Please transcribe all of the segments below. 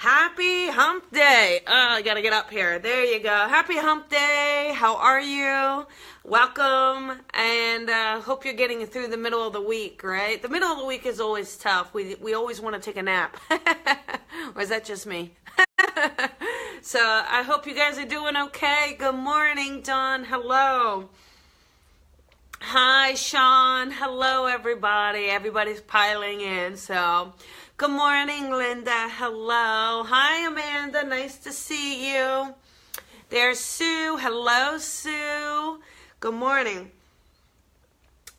Happy hump day. I gotta get up here. There you go. Happy hump day. How are you? Welcome. And hope you're getting through the middle of the week, right? The middle of the week is always tough. We always want to take a nap. Or is that just me? So I hope you guys are doing okay. Good morning, Dawn. Hello. Hi, Sean. Hello, everybody. Everybody's piling in. So, good morning, Linda. Hello. Hi, Amanda. Nice to see you. There's Sue. Hello, Sue. Good morning.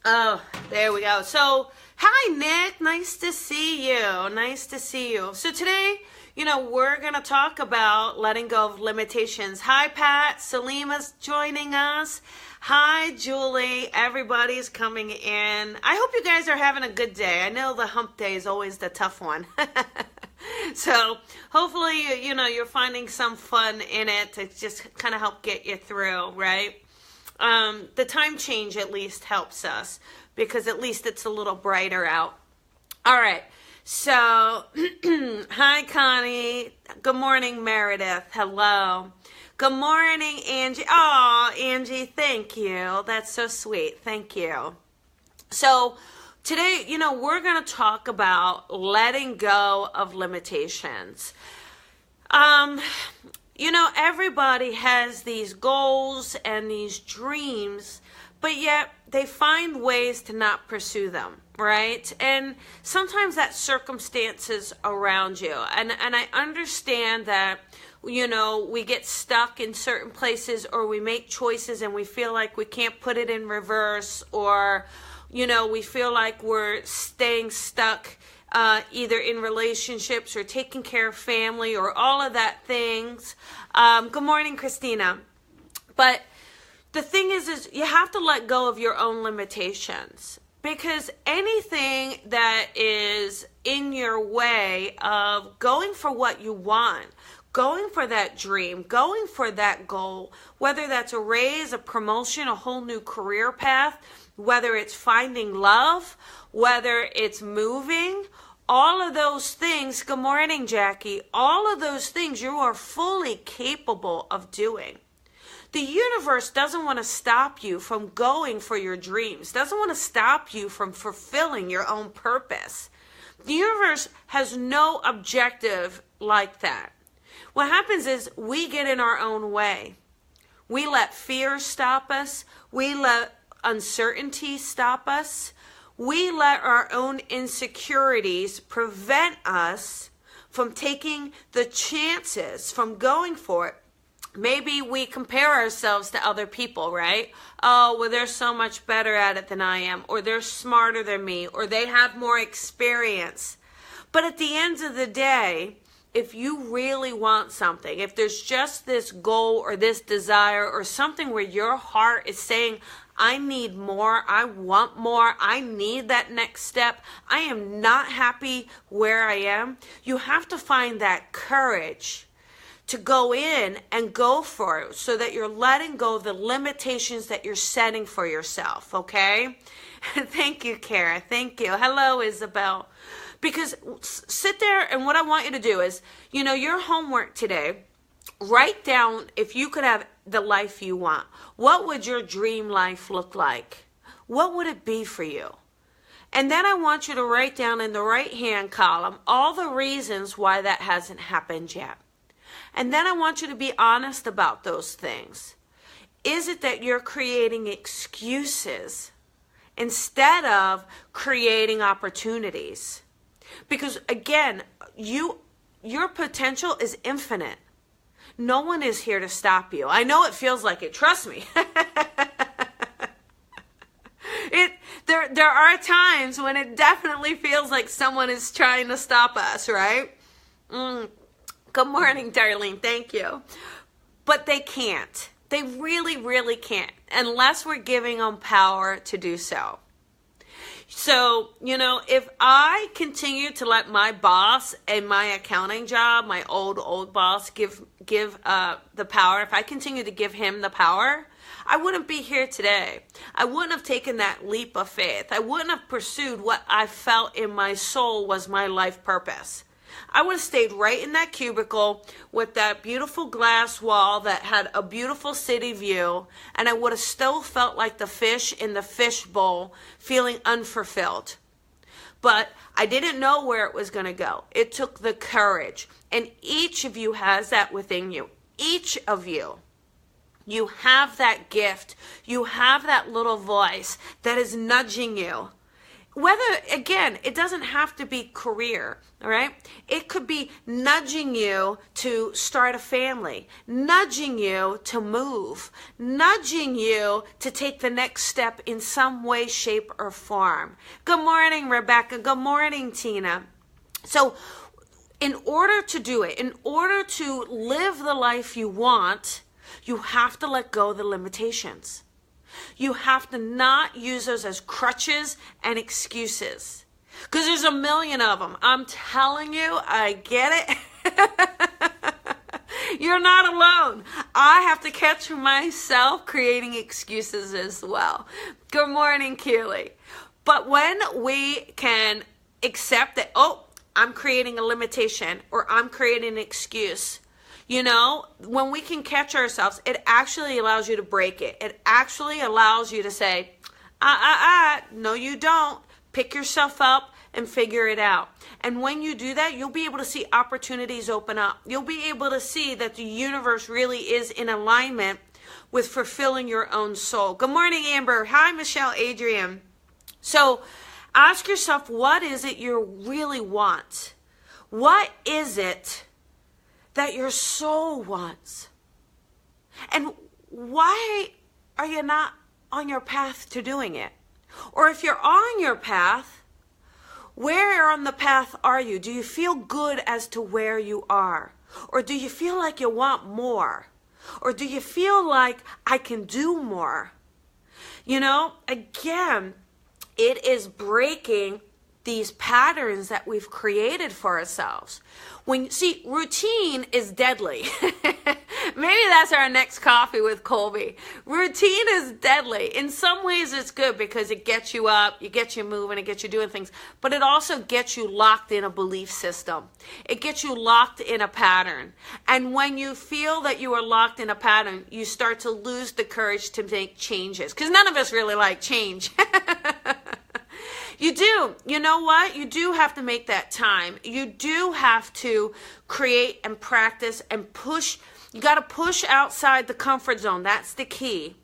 Oh, there we go. So, hi, Nick. Nice to see you. Nice to see you. So, today, we're going to talk about letting go of limitations. Hi, Pat. Salima's joining us. Hi, Julie. Everybody's coming in. I hope you guys are having a good day. I know the hump day is always the tough one. So hopefully, you're finding some fun in it to just kind of help get you through, right? The time change at least helps us because at least it's a little brighter out. All right. So, hi, Connie. Good morning, Meredith. Hello. Good morning, Angie. Oh, Angie, thank you. That's so sweet. Thank you. So today, we're going to talk about letting go of limitations. Everybody has these goals and these dreams, but yet they find ways to not pursue them, right? And sometimes that's circumstances around you. And I understand that we get stuck in certain places or we make choices and we feel like we can't put it in reverse or, we feel like we're staying stuck either in relationships or taking care of family or all of that things. Good morning, Christina. But the thing is you have to let go of your own limitations because anything that is in your way of going for what you want, going for that dream, going for that goal, whether that's a raise, a promotion, a whole new career path, whether it's finding love, whether it's moving, all of those things, good morning, Jackie, all of those things you are fully capable of doing. The universe doesn't want to stop you from going for your dreams, doesn't want to stop you from fulfilling your own purpose. The universe has no objective like that. What happens is we get in our own way. We let fear stop us. We let uncertainty stop us. We let our own insecurities prevent us from taking the chances, from going for it. Maybe we compare ourselves to other people, right? Oh, well, they're so much better at it than I am, or they're smarter than me, or they have more experience. But at the end of the day, if you really want something, if there's just this goal or this desire or something where your heart is saying, I need more, I want more, I need that next step, I am not happy where I am, you have to find that courage to go in and go for it so that you're letting go of the limitations that you're setting for yourself, okay? Thank you, Kara. Thank you. Hello, Isabel. Because sit there and what I want you to do is, your homework today, write down if you could have the life you want. What would your dream life look like? What would it be for you? And then I want you to write down in the right-hand column all the reasons why that hasn't happened yet. And then I want you to be honest about those things. Is it that you're creating excuses instead of creating opportunities? Because again, your potential is infinite. No one is here to stop you. I know it feels like it. Trust me. There are times when it definitely feels like someone is trying to stop us, right? Good morning, Darlene. Thank you. But they can't. They really, really can't unless we're giving them power to do so. So, if I continue to let my boss in my accounting job, my old boss, give the power, if I continue to give him the power, I wouldn't be here today. I wouldn't have taken that leap of faith. I wouldn't have pursued what I felt in my soul was my life purpose. I would have stayed right in that cubicle with that beautiful glass wall that had a beautiful city view, and I would have still felt like the fish in the fish bowl, feeling unfulfilled. But I didn't know where it was going to go. It took the courage, and each of you has that within you. Each of you. You have that gift. You have that little voice that is nudging you. Whether, again, it doesn't have to be career, all right? It could be nudging you to start a family, nudging you to move, nudging you to take the next step in some way, shape, or form. Good morning, Rebecca. Good morning, Tina. So, in order to do it, in order to live the life you want, you have to let go of the limitations. You have to not use those as crutches and excuses. Because there's a million of them. I'm telling you, I get it. You're not alone. I have to catch myself creating excuses as well. Good morning, Keely. But when we can accept that, oh, I'm creating a limitation or I'm creating an excuse, you know, when we can catch ourselves, it actually allows you to break it. It actually allows you to say, no, you don't. Pick yourself up and figure it out. And when you do that, you'll be able to see opportunities open up. You'll be able to see that the universe really is in alignment with fulfilling your own soul. Good morning, Amber. Hi, Michelle, Adrian. So ask yourself, what is it you really want? What is it that your soul wants? And why are you not on your path to doing it? Or if you're on your path, where on the path are you? Do you feel good as to where you are? Or do you feel like you want more? Or do you feel like I can do more? You know, again, it is breaking these patterns that we've created for ourselves. See, routine is deadly. Maybe that's our next coffee with Colby. Routine is deadly. In some ways it's good because it gets you up, it gets you moving, it gets you doing things, but it also gets you locked in a belief system. It gets you locked in a pattern. And when you feel that you are locked in a pattern, you start to lose the courage to make changes, because none of us really like change. You do. You know what? You do have to make that time. You do have to create and practice and push. You got to push outside the comfort zone. That's the key.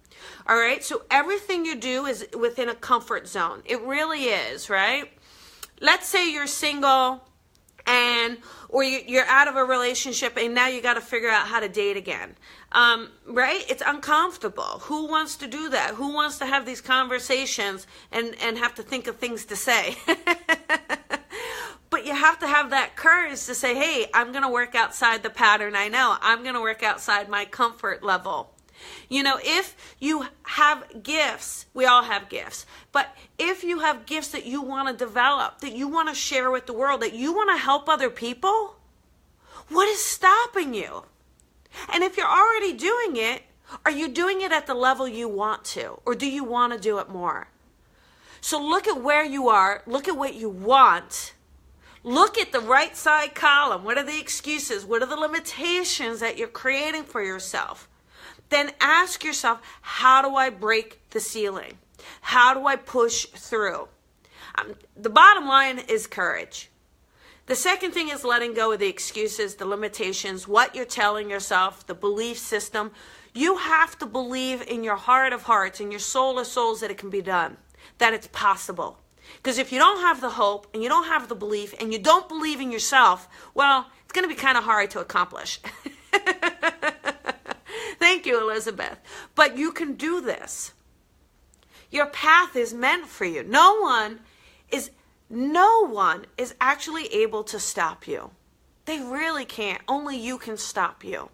All right? So everything you do is within a comfort zone. It really is, right? Let's say you're single or you're out of a relationship and now you got to figure out how to date again. Right? It's uncomfortable. Who wants to do that? Who wants to have these conversations and have to think of things to say? But you have to have that courage to say, hey, I'm going to work outside the pattern I know. I'm going to work outside my comfort level. You know, if you have gifts, we all have gifts, but if you have gifts that you want to develop, that you want to share with the world, that you want to help other people, what is stopping you? And if you're already doing it, are you doing it at the level you want to? Or do you want to do it more? So look at where you are. Look at what you want. Look at the right side column. What are the excuses? What are the limitations that you're creating for yourself? Then ask yourself, how do I break the ceiling? How do I push through? The bottom line is courage. The second thing is letting go of the excuses, the limitations, what you're telling yourself, the belief system. You have to believe in your heart of hearts, in your soul of souls, that it can be done, that it's possible. Because if you don't have the hope and you don't have the belief and you don't believe in yourself, well, it's going to be kind of hard to accomplish. Thank you, Elizabeth. But you can do this. Your path is meant for you. No one is actually able to stop you. They really can't. Only you can stop you.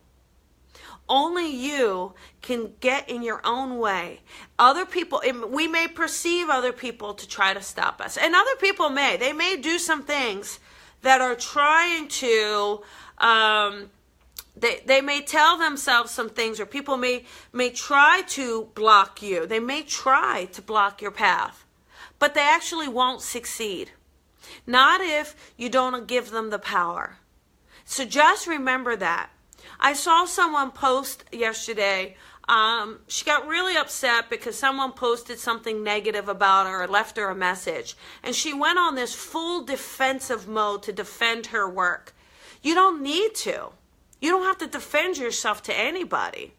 Only you can get in your own way. Other people, we may perceive other people to try to stop us. And other people may. They may do some things that are trying to, they may tell themselves some things, or people may try to block you. They may try to block your path, but they actually won't succeed. not if you don't give them the power. So just remember that. I saw someone post yesterday. She got really upset because someone posted something negative about her or left her a message. And she went on this full defensive mode to defend her work. You don't need to. You don't have to defend yourself to anybody.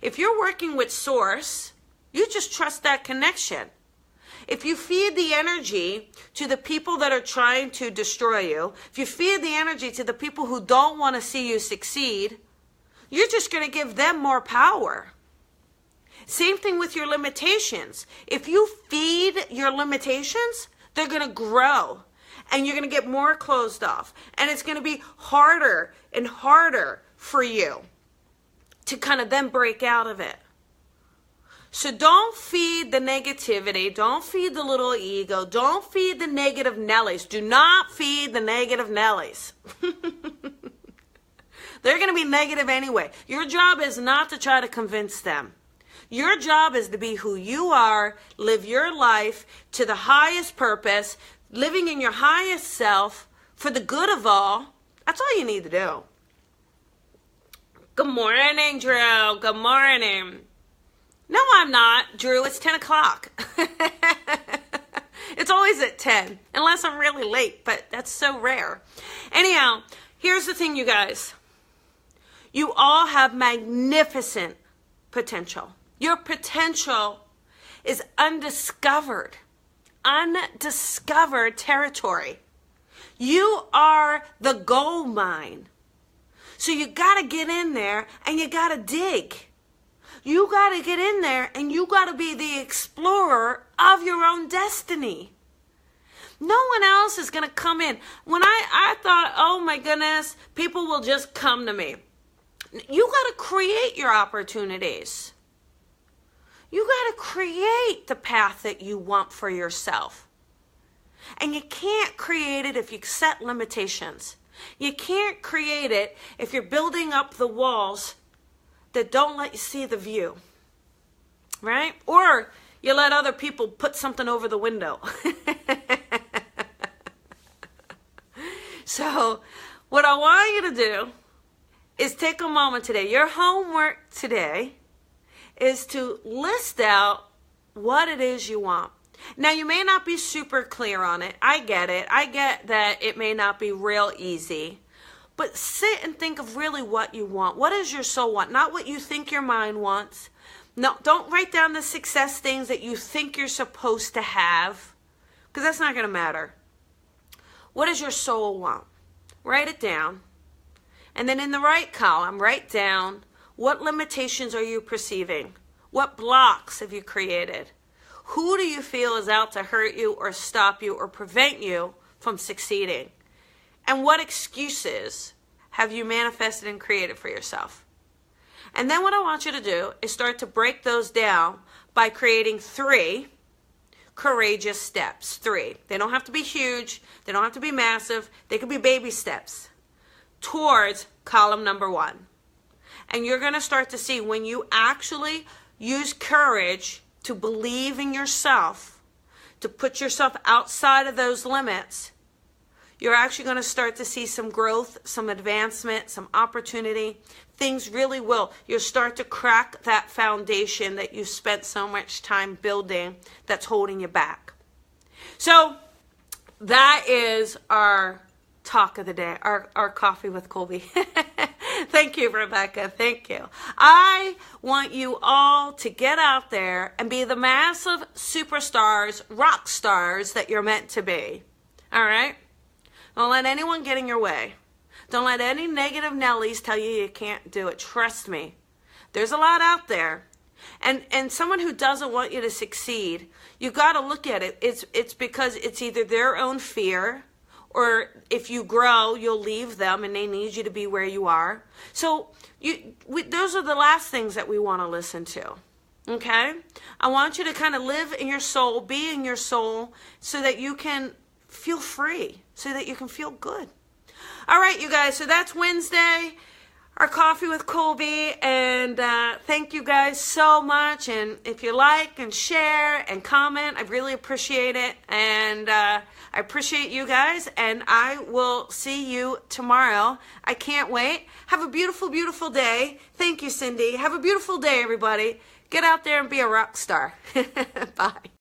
If you're working with Source, you just trust that connection. If you feed the energy to the people that are trying to destroy you, if you feed the energy to the people who don't want to see you succeed, you're just going to give them more power. Same thing with your limitations. If you feed your limitations, they're going to grow. And you're going to get more closed off. And it's going to be harder and harder for you to kind of then break out of it. So don't feed the negativity. Don't feed the little ego. Don't feed the negative Nellies. Do not feed the negative Nellies. They're going to be negative anyway. Your job is not to try to convince them. Your job is to be who you are, live your life to the highest purpose, living in your highest self for the good of all. That's all you need to do. Good morning, Drew. Good morning. No, I'm not, Drew. It's 10 o'clock. It's always at 10, unless I'm really late, but that's so rare. Anyhow, here's the thing, you guys. You all have magnificent potential. Your potential is undiscovered territory. You are the gold mine. So you got to get in there and you got to dig. You got to get in there and you got to be the explorer of your own destiny. No one else is going to come in. When I thought, oh my goodness, people will just come to me. You got to create your opportunities. You got to create the path that you want for yourself. And you can't create it if you set limitations. You can't create it if you're building up the walls that don't let you see the view. Right? Or you let other people put something over the window. So, what I want you to do is take a moment today. Your homework today is to list out what it is you want. Now, you may not be super clear on it. I get it. I get that it may not be real easy. But sit and think of really what you want. What does your soul want? Not what you think your mind wants. No, don't write down the success things that you think you're supposed to have, because that's not going to matter. What does your soul want? Write it down. And then in the right column, write down what limitations are you perceiving? What blocks have you created? Who do you feel is out to hurt you or stop you or prevent you from succeeding? And what excuses have you manifested and created for yourself? And then what I want you to do is start to break those down by creating 3 courageous steps. 3. They don't have to be huge. They don't have to be massive. They could be baby steps towards column number 1. And you're going to start to see when you actually use courage to believe in yourself, to put yourself outside of those limits, you're actually going to start to see some growth, some advancement, some opportunity. Things really will. You'll start to crack that foundation that you spent so much time building that's holding you back. So that is our talk of the day, our coffee with Colby. Thank you, Rebecca. Thank you. I want you all to get out there and be the massive superstars, rock stars that you're meant to be. All right? Don't let anyone get in your way. Don't let any negative Nellies tell you you can't do it. Trust me. There's a lot out there. And someone who doesn't want you to succeed, you got to look at it. It's because it's either their own fear, or if you grow, you'll leave them and they need you to be where you are. So those are the last things that we want to listen to. Okay? I want you to kind of live in your soul, be in your soul, so that you can feel free, so that you can feel good. All right, you guys, so that's Wednesday, our coffee with Colby, and thank you guys so much. And if you like and share and comment, I really appreciate it. And I I appreciate you guys, and I will see you tomorrow. I can't wait. Have a beautiful, beautiful day. Thank you, Cindy. Have a beautiful day, everybody. Get out there and be a rock star. Bye.